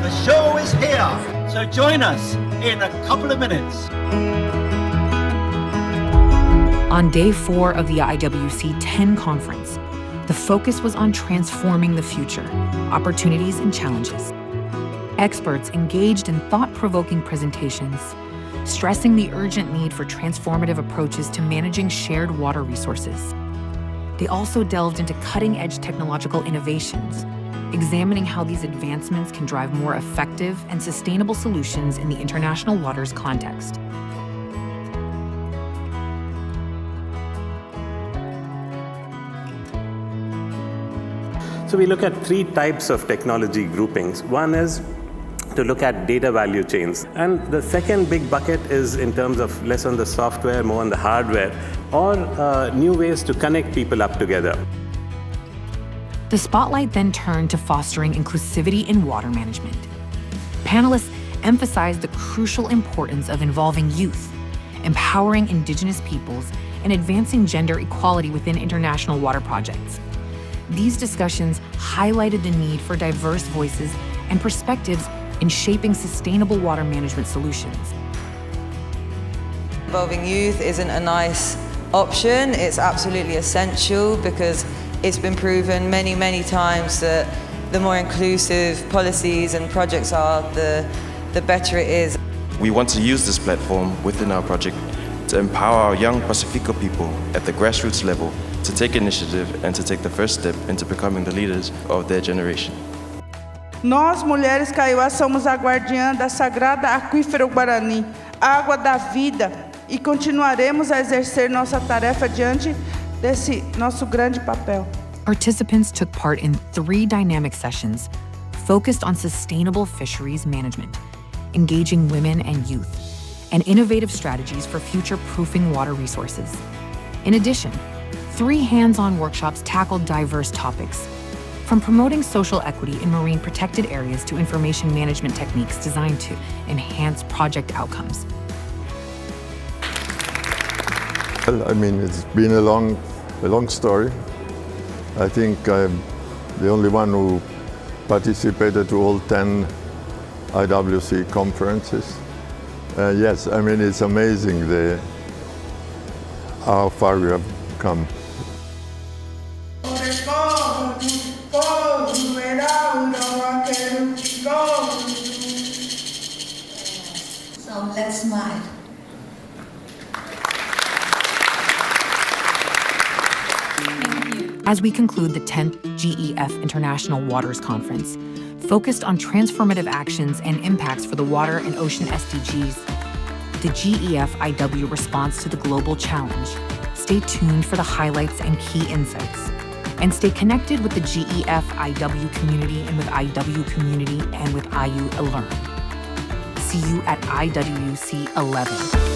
The show is here, so join us in a couple of minutes. On day 4 of the IWC 10 conference, the focus was on transforming the future, opportunities and challenges. Experts engaged in thought-provoking presentations, stressing the urgent need for transformative approaches to managing shared water resources. They also delved into cutting-edge technological innovations, examining how these advancements can drive more effective and sustainable solutions in the international waters context. So we look at 3 types of technology groupings. One is to look at data value chains. And the second big bucket is in terms of less on the software, more on the hardware, or new ways to connect people up together. The spotlight then turned to fostering inclusivity in water management. Panelists emphasized the crucial importance of involving youth, empowering Indigenous peoples, and advancing gender equality within international water projects. These discussions highlighted the need for diverse voices and perspectives in shaping sustainable water management solutions. Involving youth isn't a nice option, it's absolutely essential because it's been proven many, many times that the more inclusive policies and projects are, the better it is. We want to use this platform within our project to empower our young Pacifico people at the grassroots level to take initiative and to take the first step into becoming the leaders of their generation. Nós, mulheres Kaiowá, somos a guardiã da sagrada aquífero Guarani, água da vida, e continuaremos a exercer nossa tarefa diante desse nosso grande papel. Participants took part in 3 dynamic sessions focused on sustainable fisheries management, engaging women and youth, and innovative strategies for future-proofing water resources. In addition, 3 hands-on workshops tackled diverse topics, from promoting social equity in marine protected areas to information management techniques designed to enhance project outcomes. Well, I mean, it's been a long story. I think I'm the only one who participated to all 10 IWC conferences. Yes, I mean, it's amazing how far we have come. So let's smile. As we conclude the 10th GEF International Waters Conference, focused on transformative actions and impacts for the water and ocean SDGs, the GEF IW responds to the global challenge. Stay tuned for the highlights and key insights. And stay connected with the GEF IW community and with IW community and with IU Alert. See you at IWC 11.